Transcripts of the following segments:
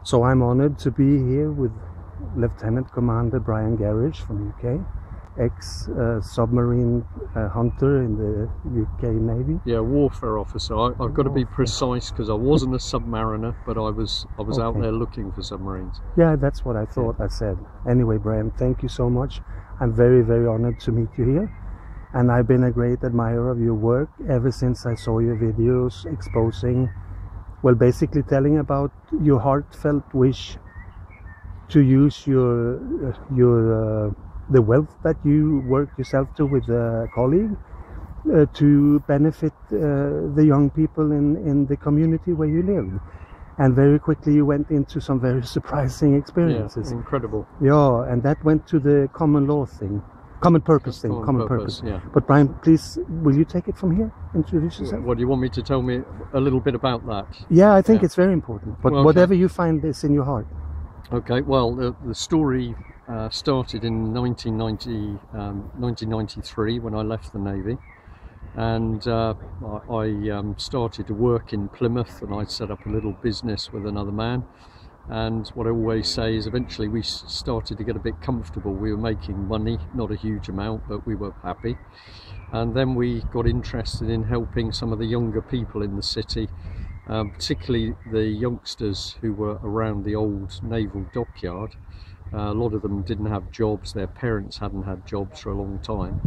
So I'm honored to be here with Lieutenant Commander Brian Gerrish from UK, ex-submarine hunter in the UK Navy. Yeah, warfare officer. I've got to be precise because I wasn't a submariner, but I was out there looking for submarines. Yeah, that's what I thought I said. Anyway, Brian, thank you so much. I'm very, very honored to meet you here. And I've been a great admirer of your work ever since I saw your videos exposing, well, basically telling about your heartfelt wish to use the wealth that you work yourself to with a colleague to benefit the young people in the community where you live. And very quickly you went into some very surprising experiences. Yeah, incredible. Yeah, and that went to the common law thing. Common purpose thing, common purpose. Yeah. But Brian, please, will you take it from here? Introduce yourself. What do you want me to tell me a little bit about that? Yeah, I think it's very important. But whatever you find is in your heart. Okay, well, the story started in 1993 when I left the Navy. And I started to work in Plymouth, and I set up a little business with another man. And what I always say is eventually we started to get a bit comfortable. We were making money, not a huge amount, but we were happy. And then we got interested in helping some of the younger people in the city, particularly the youngsters who were around the old naval dockyard. A lot of them didn't have jobs, their parents hadn't had jobs for a long time.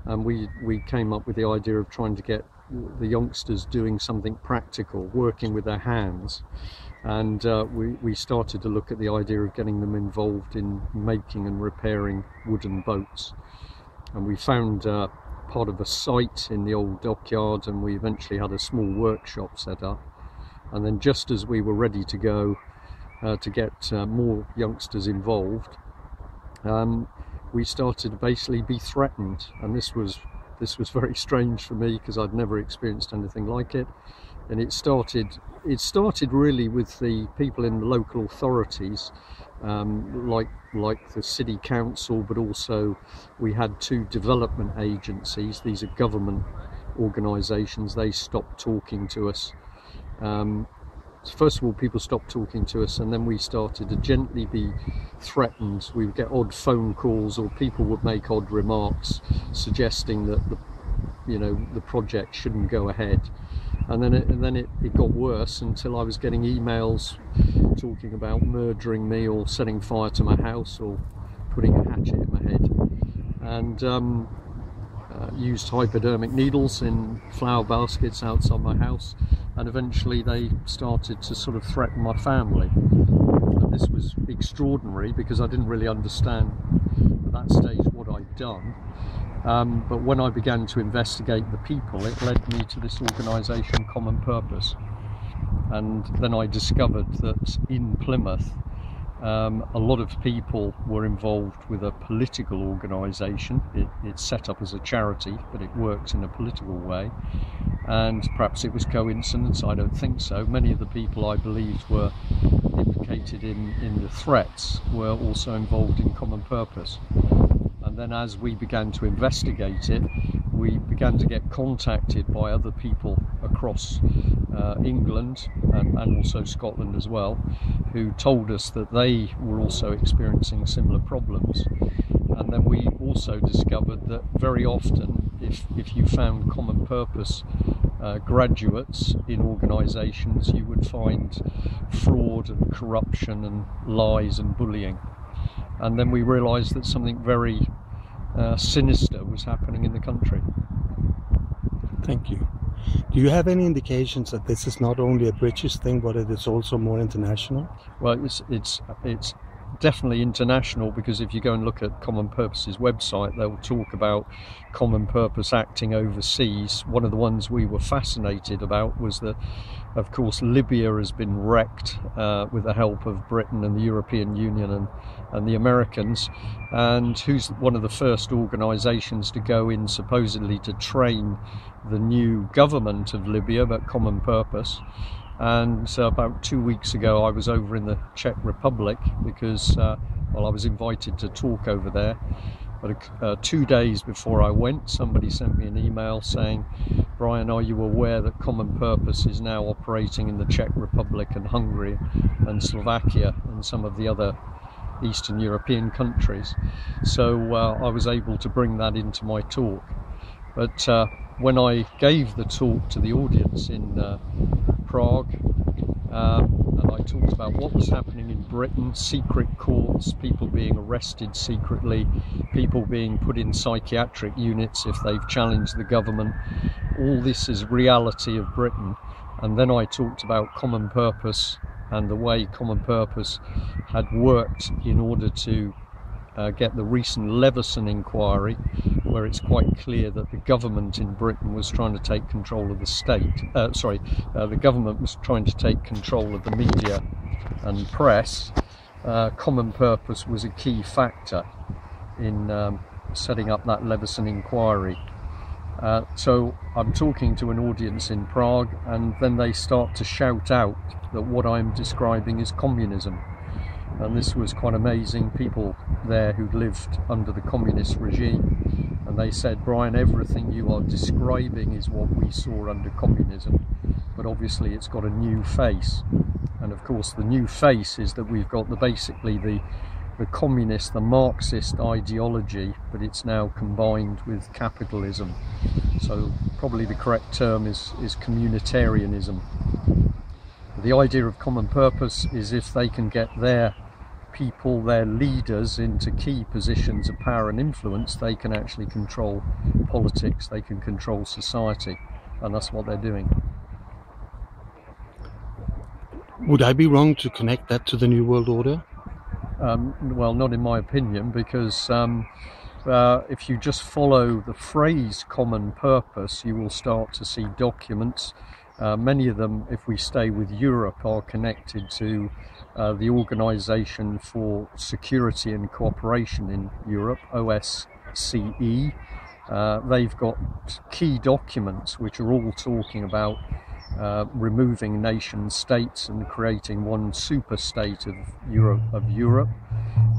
And we came up with the idea of trying to get the youngsters doing something practical, working with their hands. And we started to look at the idea of getting them involved in making and repairing wooden boats. And we found part of a site in the old dockyard, and we eventually had a small workshop set up. And then just as we were ready to go to get more youngsters involved, we started to basically be threatened. And this was very strange for me because I'd never experienced anything like it. And it started really with the people in the local authorities, like the city council, but also we had two development agencies. These are government organisations. They stopped talking to us. First of all, people stopped talking to us, and then we started to gently be threatened. We would get odd phone calls, or people would make odd remarks suggesting that the project shouldn't go ahead. And then it got worse until I was getting emails talking about murdering me or setting fire to my house or putting a hatchet in my head. And used hypodermic needles in flower baskets outside my house. And eventually they started to sort of threaten my family. And this was extraordinary because I didn't really understand at that stage what I'd done. But when I began to investigate the people, it led me to this organisation, Common Purpose. And then I discovered that in Plymouth, a lot of people were involved with a political organisation. It's set up as a charity, but it works in a political way. And perhaps it was coincidence, I don't think so. Many of the people I believed were implicated in the threats were also involved in Common Purpose. And then as we began to investigate it, we began to get contacted by other people across England and also Scotland as well, who told us that they were also experiencing similar problems. And then we also discovered that very often, if you found Common Purpose graduates in organisations, you would find fraud and corruption and lies and bullying. And then we realised that something very sinister was happening in the country. Thank you. Do you have any indications that this is not only a British thing, but it is also more international? Well, it's definitely international, because if you go and look at Common Purpose's website, they'll talk about Common Purpose acting overseas. One of the ones we were fascinated about was that, of course, Libya has been wrecked with the help of Britain and the European Union and the Americans, and who's one of the first organisations to go in supposedly to train the new government of Libya, but Common Purpose. And about 2 weeks ago I was over in the Czech Republic because I was invited to talk over there, But 2 days before I went, somebody sent me an email saying, Brian, are you aware that Common Purpose is now operating in the Czech Republic and Hungary and Slovakia and some of the other Eastern European countries? So I was able to bring that into my talk. But when I gave the talk to the audience in Prague, and I talked about what was happening in Britain, secret courts, people being arrested secretly, people being put in psychiatric units if they've challenged the government. All this is reality of Britain. And then I talked about Common Purpose and the way Common Purpose had worked in order to get the recent Leveson inquiry, where it's quite clear that the government in Britain was trying to take control of the state. The government was trying to take control of the media and press. Common Purpose was a key factor in setting up that Leveson inquiry. So I'm talking to an audience in Prague, and then they start to shout out that what I'm describing is communism. And this was quite amazing. People there who'd lived under the communist regime, and they said, Brian, everything you are describing is what we saw under communism, but obviously it's got a new face. And of course the new face is that we've got basically the communist, the Marxist ideology, but it's now combined with capitalism. So probably the correct term is communitarianism. The idea of Common Purpose is if they can get their people, their leaders, into key positions of power and influence, they can actually control politics, they can control society, and that's what they're doing. Would I be wrong to connect that to the New World Order? Well, not in my opinion, because if you just follow the phrase Common Purpose, you will start to see documents. Many of them, if we stay with Europe, are connected to the Organisation for Security and Cooperation in Europe, OSCE. They've got key documents which are all talking about removing nation states and creating one super state of Europe.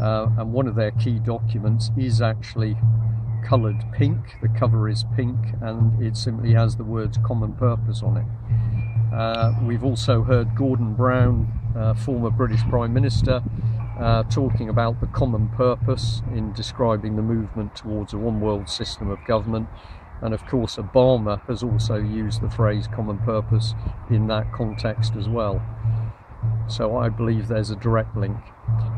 And one of their key documents is actually coloured pink. The cover is pink, and it simply has the words Common Purpose on it. We've also heard Gordon Brown, former British Prime Minister, talking about the common purpose in describing the movement towards a one world system of government. And of course Obama has also used the phrase common purpose in that context as well. So I believe there's a direct link.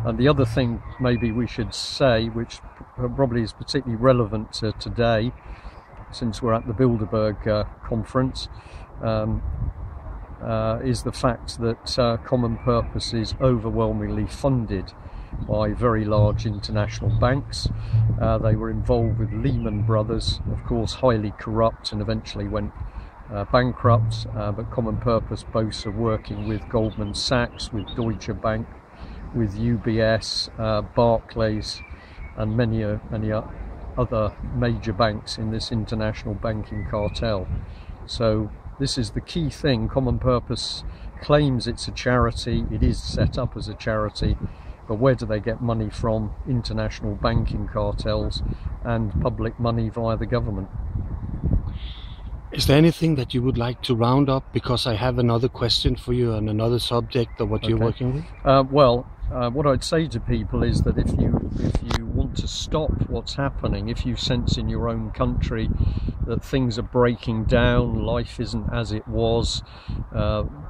And the other thing maybe we should say, which probably is particularly relevant to today, since we're at the Bilderberg conference, is the fact that Common Purpose is overwhelmingly funded by very large international banks. They were involved with Lehman Brothers, of course highly corrupt, and eventually went bankrupt, but Common Purpose boasts of working with Goldman Sachs, with Deutsche Bank, with UBS, Barclays, and many other major banks in this international banking cartel. So this is the key thing. Common Purpose claims it's a charity, it is set up as a charity, but where do they get money from? International banking cartels and public money via the government. Is there anything that you would like to round up? Because I have another question for you on another subject of what you're working with. What I'd say to people is that if you want to stop what's happening, if you sense in your own country that things are breaking down, life isn't as it was,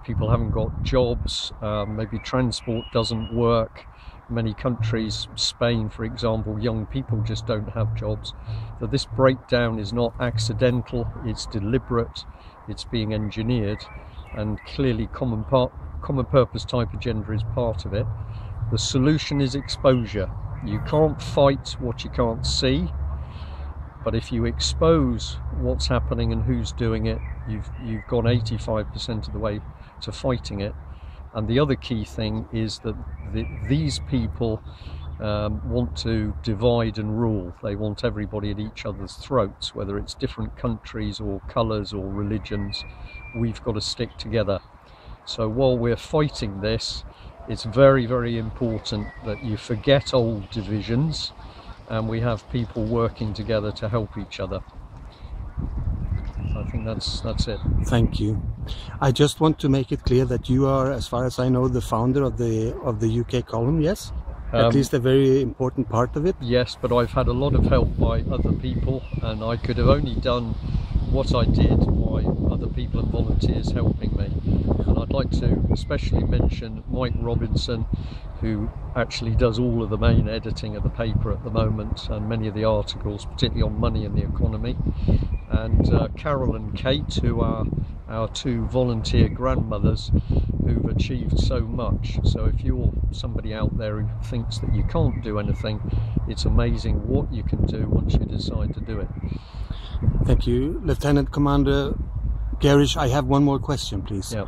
people haven't got jobs, maybe transport doesn't work, many countries, Spain for example, young people just don't have jobs, that this breakdown is not accidental, it's deliberate, it's being engineered, and clearly common purpose type agenda is part of it. The solution is exposure. You can't fight what you can't see, but if you expose what's happening and who's doing it, you've gone 85% of the way to fighting it. And the other key thing is that these people want to divide and rule. They want everybody at each other's throats, whether it's different countries or colours or religions. We've got to stick together. So while we're fighting this, it's very, very important that you forget old divisions and we have people working together to help each other. I think that's it. Thank you. I just want to make it clear that you are, as far as I know, the founder of the UK column, yes? At least a very important part of it. Yes, but I've had a lot of help by other people, and I could have only done what I did by other people and volunteers helping me. And I'd like to especially mention Mike Robinson, who actually does all of the main editing of the paper at the moment, and many of the articles, particularly on money and the economy, and Carol and Kate, who are our two volunteer grandmothers who've achieved so much. So if you're somebody out there who thinks that you can't do anything, it's amazing what you can do once you decide to do it. Thank you. Lieutenant Commander Gerrish, I have one more question, please. Yeah.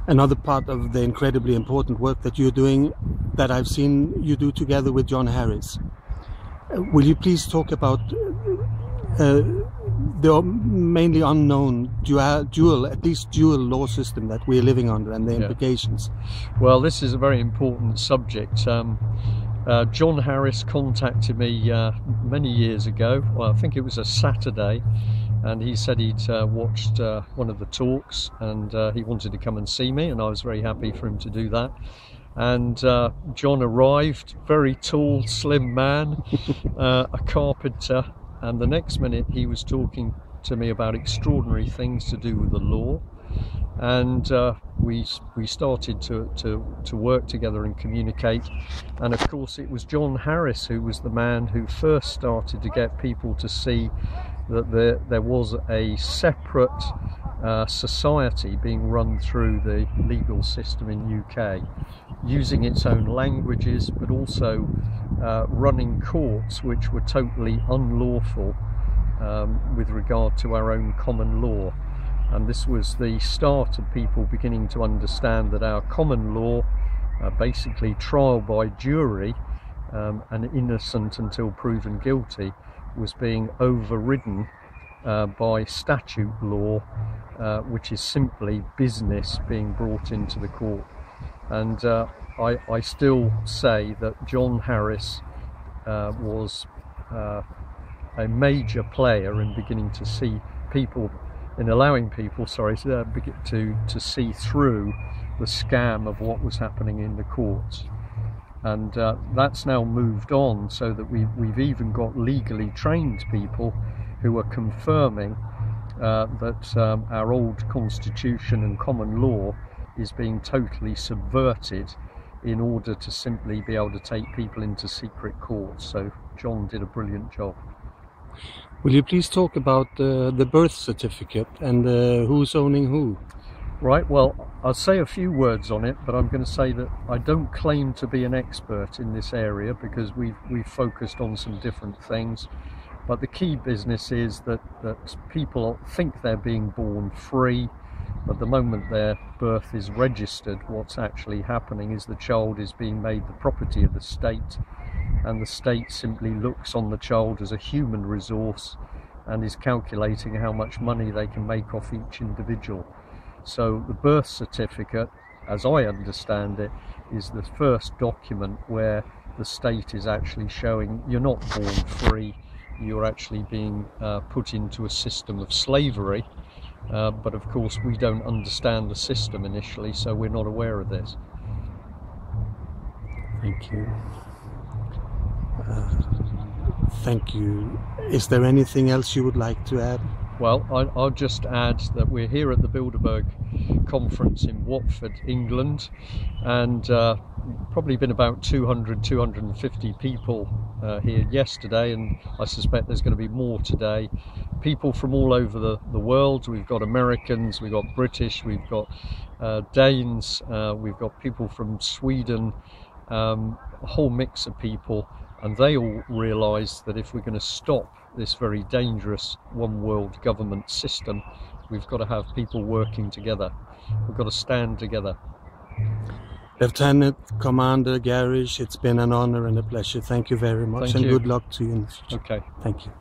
Another part of the incredibly important work that you're doing, that I've seen you do together with John Harris. Will you please talk about the mainly unknown dual law system that we're living under and the implications? Well, this is a very important subject. John Harris contacted me many years ago. Well, I think it was a Saturday, and he said he'd watched one of the talks, and he wanted to come and see me, and I was very happy for him to do that. And John arrived, very tall, slim man, a carpenter, and the next minute he was talking to me about extraordinary things to do with the law. And we started to work together and communicate. And of course it was John Harris who was the man who first started to get people to see that there was a separate society being run through the legal system in UK, using its own languages, but also running courts which were totally unlawful with regard to our own common law. And this was the start of people beginning to understand that our common law, basically trial by jury and innocent until proven guilty, was being overridden by statute law, which is simply business being brought into the court. And I still say that John Harris was a major player in beginning to see people, in allowing people, to see through the scam of what was happening in the courts. And that's now moved on, so that we've even got legally trained people who are confirming that our old constitution and common law is being totally subverted in order to simply be able to take people into secret courts. So John did a brilliant job. Will you please talk about the birth certificate and who's owning who? Right, well, I'll say a few words on it, but I'm going to say that I don't claim to be an expert in this area, because we've focused on some different things. But the key business is that people think they're being born free, but the moment their birth is registered, what's actually happening is the child is being made the property of the state, and the state simply looks on the child as a human resource and is calculating how much money they can make off each individual. So the birth certificate, as I understand it, is the first document where the state is actually showing you're not born free, you're actually being put into a system of slavery. But of course we don't understand the system initially, so we're not aware of this. Thank you. Thank you. Is there anything else you would like to add? Well, I'll just add that we're here at the Bilderberg conference in Watford, England, and probably been about 200-250 people here yesterday, and I suspect there's going to be more today. People from all over the world. We've got Americans, we've got British, we've got Danes, we've got people from Sweden, a whole mix of people, and they all realise that if we're going to stop this very dangerous one world government system, we've got to have people working together. We've got to stand together. Lieutenant Commander Gerrish, it's been an honor and a pleasure. Thank you very much. Thank and you. Good luck to you in the future. Okay. Thank you.